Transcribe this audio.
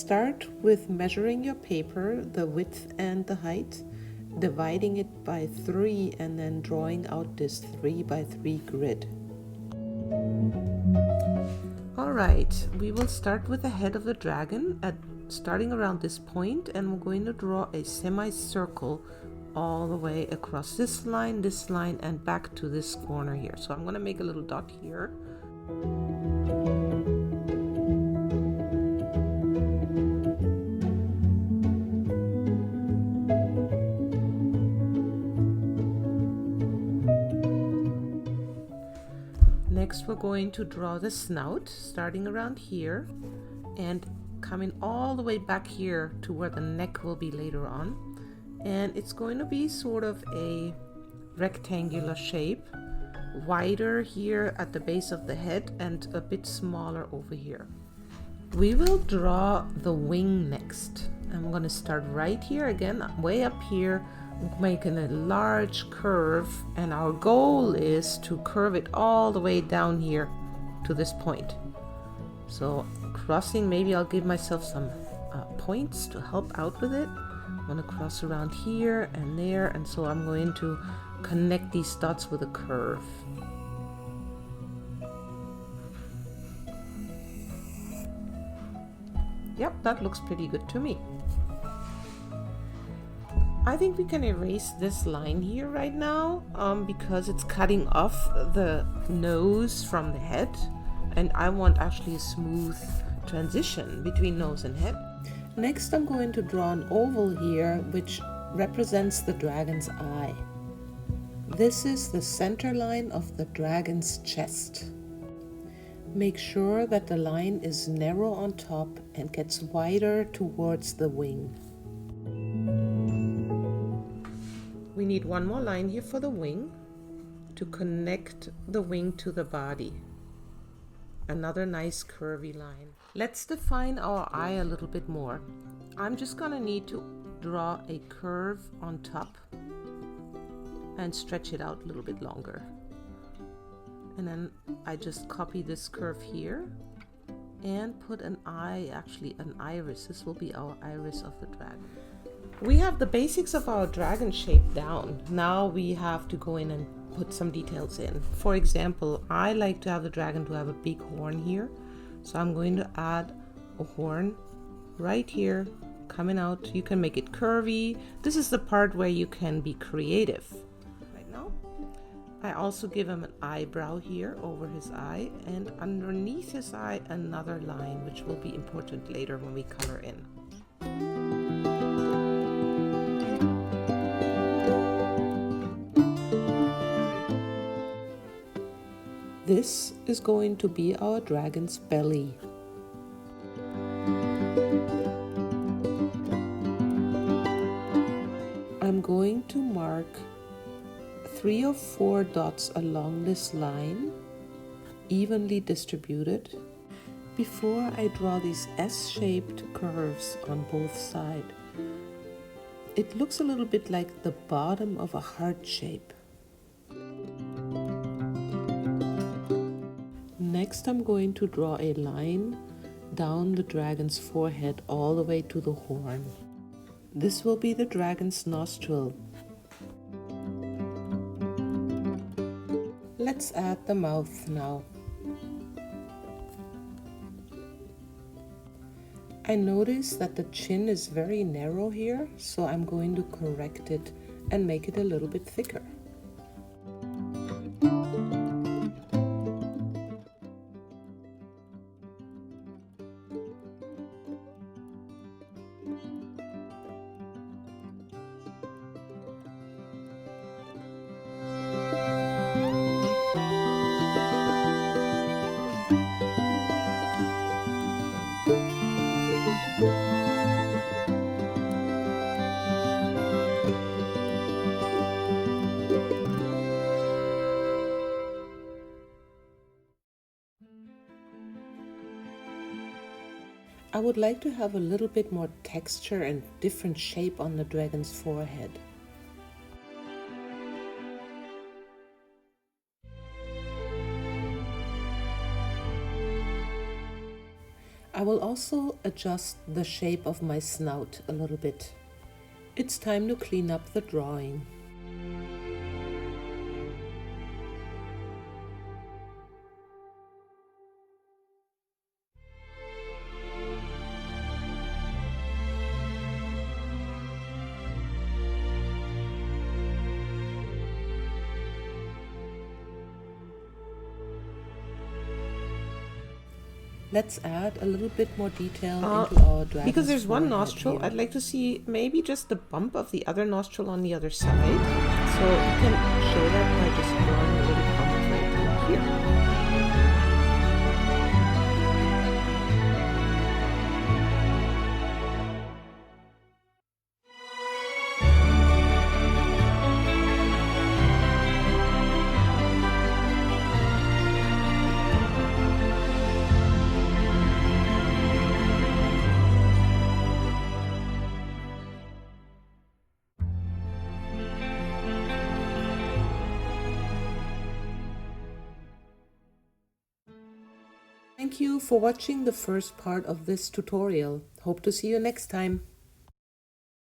Start with measuring your paper, the width and the height, dividing it by 3 and then drawing out this 3 by 3 grid. Alright, we will start with the head of the dragon starting around this point, and we're going to draw a semicircle all the way across this line, and back to this corner here. So I'm going to make a little dot here. Next, we're going to draw the snout, starting around here and coming all the way back here to where the neck will be later on. And it's going to be sort of a rectangular shape, wider here at the base of the head and a bit smaller over here. We will draw the wing next. I'm going to start right here again, way up here, making a large curve, and our goal is to curve it all the way down here to this point. So crossing, maybe I'll give myself some points to help out with it. I'm going to cross around here and there, and so I'm going to connect these dots with a curve. Yep, that looks pretty good to me. I think we can erase this line here right now because it's cutting off the nose from the head, and I want actually a smooth transition between nose and head. Next, I'm going to draw an oval here which represents the dragon's eye. This is the center line of the dragon's chest. Make sure that the line is narrow on top and gets wider towards the wing. We need one more line here for the wing to connect the wing to the body. Another nice curvy line. Let's define our eye a little bit more. I'm just gonna need to draw a curve on top and stretch it out a little bit longer. And then I just copy this curve here and put an eye, actually an iris. This will be our iris of the dragon. We have the basics of our dragon shape down. Now we have to go in and put some details in. For example, I like to have the dragon to have a big horn here. So I'm going to add a horn right here, coming out. You can make it curvy. This is the part where you can be creative. Right now, I also give him an eyebrow here over his eye, and underneath his eye, another line, which will be important later when we color in. This is going to be our dragon's belly. I'm going to mark 3 or 4 dots along this line, evenly distributed, before I draw these S-shaped curves on both sides. It looks a little bit like the bottom of a heart shape. Next, I'm going to draw a line down the dragon's forehead all the way to the horn. This will be the dragon's nostril. Let's add the mouth now. I notice that the chin is very narrow here, so I'm going to correct it and make it a little bit thicker. I would like to have a little bit more texture and different shape on the dragon's forehead. I will also adjust the shape of my snout a little bit. It's time to clean up the drawing. Let's add a little bit more detail into our dragon's because there's one forehead nostril, here. I'd like to see maybe just the bump of the other nostril on the other side. So you can show that by just drawing a little bump right here. Thank you for watching the first part of this tutorial. Hope to see you next time.